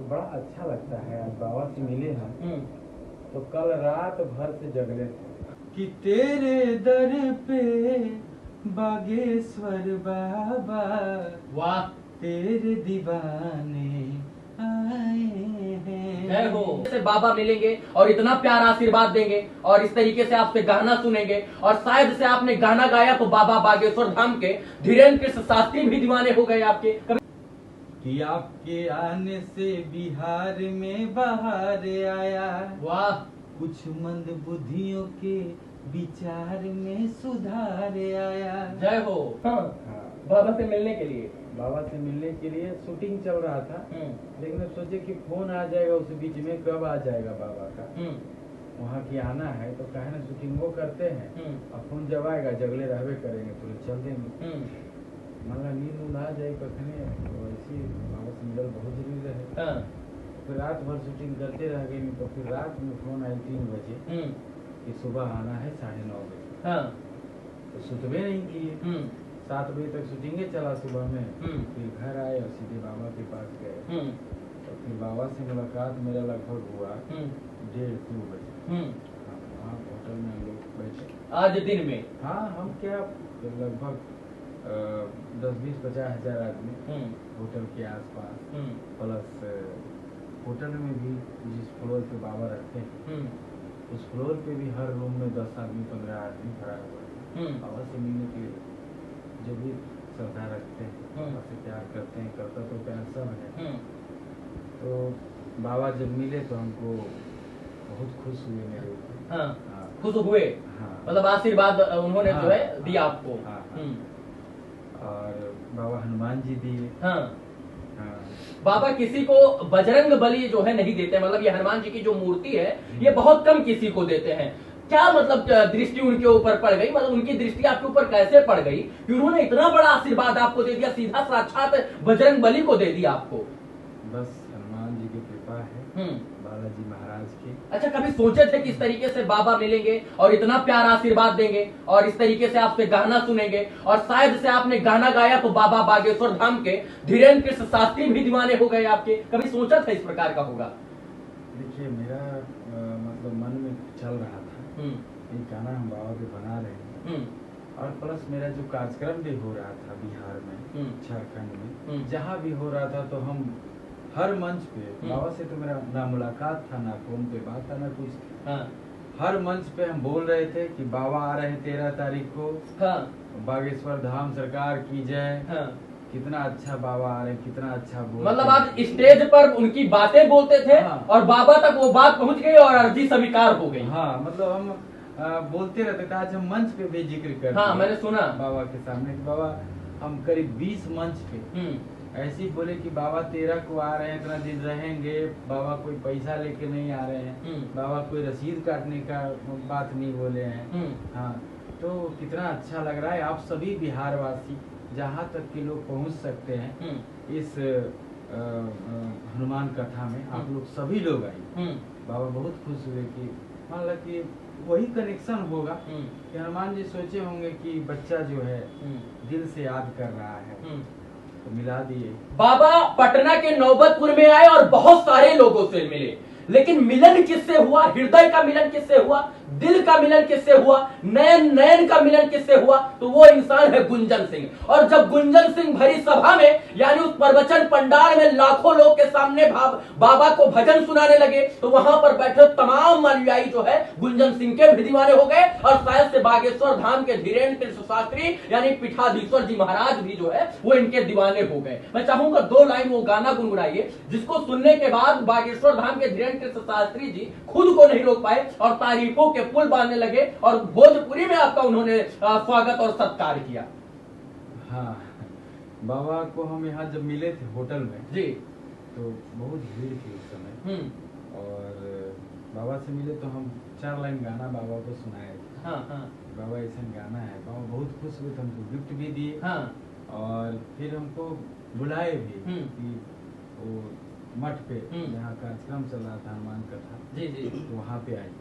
बड़ा अच्छा लगता है। आज बाबा से मिले हैं तो कल रात भर से जगले थे कि तेरे दर पे बागेश्वर बाबा, वाह, तेरे दीवाने आए हैं। जय हो। से बाबा मिलेंगे और इतना प्यार आशीर्वाद देंगे और इस तरीके से आपसे गाना सुनेंगे और शायद से आपने गाना गाया तो बाबा बागेश्वर धाम के धीरेन्द्र कृष्ण शास्त्री भी दीवाने हो गए आपके। कि आपके आने से बिहार में बाहर आया, वाह, कुछ मंद बुद्धियों के विचार में सुधार आया। जय हो। हाँ, बाबा से मिलने के लिए बाबा से मिलने के लिए शूटिंग चल रहा था, लेकिन सोचे कि फोन आ जाएगा उस बीच में, कब आ जाएगा बाबा का, वहाँ की आना है तो कहे ना शूटिंग वो करते हैं और फोन जब आएगा जगले रहबे करेंगे तो चल देंगे। मतलब नींद उन्द आ जाए कखने, तो ऐसी बाबा से मिलना बहुत जरूरी रहे। फिर रात भर शूटिंग करते रह गए, तो फिर रात में फोन आए 3 बजे कि सुबह आना है 9:30 बजे। तो सुतबे नहीं किए, 7 बजे तक शूटिंगे चला सुबह में। फिर घर आए और सीधे बाबा के पास गए। तो फिर बाबा से मुलाकात मेरा लगभग हुआ 1:30-2 बजे। हाँ, होटल में हम लोग बैठे आज दिन में। हाँ, हम क्या लगभग 10-20-50 हजार आदमी होटल के आसपास, प्लस होटल में भी जिस फ्लोर पे बाबा रहते हैं उस फ्लोर पे भी हर रूम में 10 आदमी 15 आदमी खड़ा हुआ है। बाबा से मिलने के लिए जो भी श्रद्धा रखते हैं, बाबा से प्यार करते हैं, करता तो प्यार सब है। तो बाबा जब मिले तो हमको बहुत खुश हुए मेरे ऊपर। हाँ, खुश हुए। हाँ, मतलब आशीर्वाद उन्होंने जो है दिया आपको। और बाबा हनुमान जी दिए। बाबा किसी को बजरंग बली जो है नहीं देते, मतलब ये हनुमान जी की जो मूर्ति है ये बहुत कम किसी को देते हैं। क्या मतलब दृष्टि उनके ऊपर पड़ गई, मतलब उनकी दृष्टि आपके ऊपर कैसे पड़ गई कि उन्होंने इतना बड़ा आशीर्वाद आपको दे दिया, सीधा साक्षात बजरंग बली को दे दिया आपको? बस हनुमान जी की कृपा है, बालाजी महाराज की। अच्छा, कभी सोचे थे कि इस तरीके से बाबा मिलेंगे और इतना प्यार आशीर्वाद देंगे और इस तरीके से आपसे गाना सुनेंगे और शायद से आपने गाना गाया तो बाबा बागेश्वर धाम के धीरेन्द्र कृष्ण शास्त्री भी दीवाने हो गए आपके? कभी सोचा था इस प्रकार का होगा? देखिए, मेरा मतलब मन में चल रहा था एक गाना हम बाबा पे बना रहे हैं, और प्लस मेरा जो कार्यक्रम भी हो रहा था बिहार में, झारखंड में, जहाँ भी हो रहा था तो हम हर मंच पे बाबा से तो मेरा ना मुलाकात था, ना फोन पे बात था, ना कुछ। हर मंच पे हम बोल रहे थे कि बाबा आ रहे हैं 13 तारीख को, बागेश्वर धाम सरकार की जय। कितना अच्छा बाबा आ रहे हैं, कितना अच्छा बोल। मतलब आप स्टेज पर उनकी बातें बोलते थे और बाबा तक वो बात पहुंच गई और अर्जी स्वीकार हो गई। हाँ, मतलब हम बोलते रहते थे। आज हम मंच पे भी जिक्र करते। हाँ, मैंने सुना बाबा के सामने कि बाबा हम करीब 20 मंच पे ऐसे ही बोले कि बाबा 13 को आ रहे हैं, इतना दिन रहेंगे। बाबा कोई पैसा लेके नहीं आ रहे हैं, बाबा कोई रसीद काटने का बात नहीं बोले हैं। हाँ, तो कितना अच्छा लग रहा है। आप सभी बिहार वासी जहाँ तक के लोग पहुँच सकते हैं इस हनुमान कथा में, आप लोग सभी लोग आए। बाबा बहुत खुश हुए कि मान लो कि वही कनेक्शन होगा कि हनुमान जी सोचे होंगे कि बच्चा जो है दिल से याद कर रहा है, तो मिला दिए। बाबा पटना के नौबतपुर में आए और बहुत सारे लोगों से मिले, लेकिन मिलन किससे हुआ? हृदय का मिलन किससे हुआ? दिल का मिलन किससे हुआ? नयन का मिलन किससे हुआ? तो वो इंसान है गुंजन सिंह। और जब गुंजन सिंह भरी सभा में, यानी उस प्रवचन पंडाल में लाखों लोग के सामने बाबा को भजन सुनाने लगे, तो वहां पर बैठे तमाम अनुयायी जो है गुंजन सिंह के भी दीवाने हो गए और शायद से बागेश्वर धाम के धीरेन्द्र कृष्ण शास्त्री यानी पीठाधीश्वर जी महाराज भी जो है वो इनके दीवाने हो गए। मैं चाहूंगा 2 लाइन वो गाना गुनगुनाइए जिसको सुनने के बाद बागेश्वर धाम के धीरेन्द्र कृष्ण शास्त्री जी खुद को नहीं रोक पाए और तारीफों के पुल बांधने लगे और भोजपुरी में आपका उन्होंने स्वागत और सत्कार किया। हाँ, बाबा को हम यहाँ जब मिले थे होटल में जी, तो बहुत भीड़ थी उस समय। और बाबा से मिले तो हम 4 लाइन गाना बाबा को सुनाए थे। बाबा ऐसा गाना है। बाबा बहुत खुश हुए, हमको गिफ्ट भी दिए। और फिर हमको बुलाए भी कि वो मठ पे जहाँ कार्यक्रम चल रहा था हनुमान कथा, तो वहाँ पे आए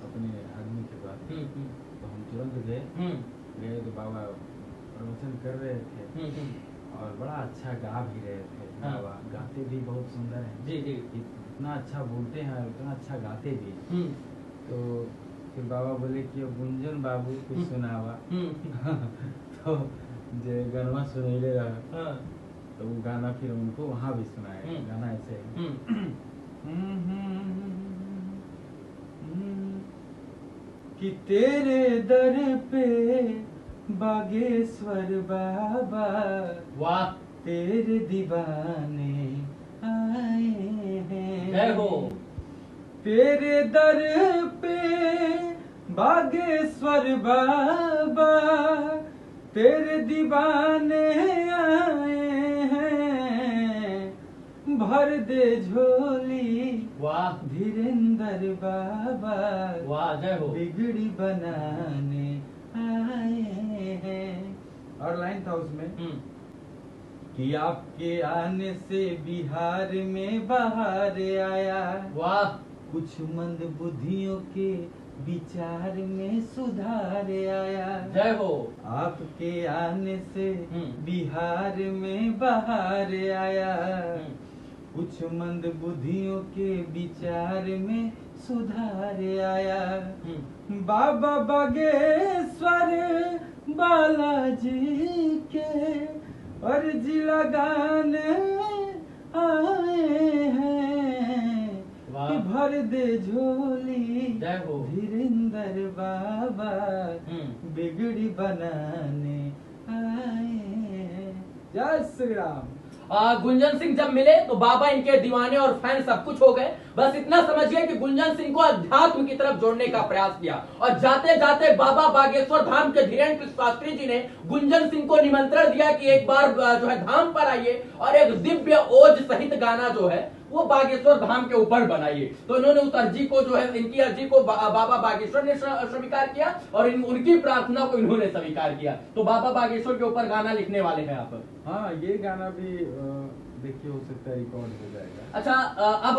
अपने आदमी के पास। तो हम तुरंत गए तो बाबा प्रवचन कर रहे थे और बड़ा अच्छा गा भी रहे थे हाँ। बाबा, गाते भी बहुत सुंदर हैं। जी जी। इतना अच्छा बोलते हैं और इतना अच्छा गाते भी। तो फिर बाबा बोले कि अब गुंजन बाबू कुछ सुनावा। तो जो गनवा सुनैले रहा, हाँ। तो वो गाना फिर उनको वहाँ भी सुनाया। गाना ऐसे है। कि तेरे दर पे बागेश्वर बाबा, वाह, तेरे दीवाने आए हैं। जय हो। तेरे दर पे बागेश्वर बाबा, तेरे दीवाने आए हैं। भर दे झोली वाह, धीरेन्द्र बाबा, वाह, जय हो। बिगड़ी बनाने आए हैं। और लाइन था उसमें कि आपके आने से बिहार में बाहर आया। वाह, कुछ मंद बुद्धियों के विचार में सुधार आया। जय हो। आपके आने से बिहार में बाहर आया। कुछ मंद बुद्धियों के विचार में सुधार आया। बाबा बागेश्वर बालाजी के अर्जी लगाने आए हैं। कि भर दे झोली जय हो। धीरेन्द्र बाबा, बिगड़ी बनाने आए हैं। जय श्री राम। गुंजन सिंह जब मिले तो बाबा इनके दीवाने और फैन सब कुछ हो गए। बस इतना समझिए कि गुंजन सिंह को अध्यात्म की तरफ जोड़ने का प्रयास किया और जाते जाते बाबा बागेश्वर धाम के धीरेन्द्र कृष्ण शास्त्री जी ने गुंजन सिंह को निमंत्रण दिया कि एक बार जो है धाम पर आइए और एक दिव्य ओज सहित गाना जो है वो बागेश्वर धाम के ऊपर बनाइए। तो इन्होंने उस अर्जी को जो है इनकी अर्जी को बाबा बागेश्वर ने स्वीकार किया और उनकी प्रार्थना को इन्होंने स्वीकार किया। तो बाबा बागेश्वर के ऊपर गाना लिखने वाले हैं आप। हाँ, ये गाना भी देखिए हो सकता है रिकॉर्ड हो जाएगा। अच्छा, अब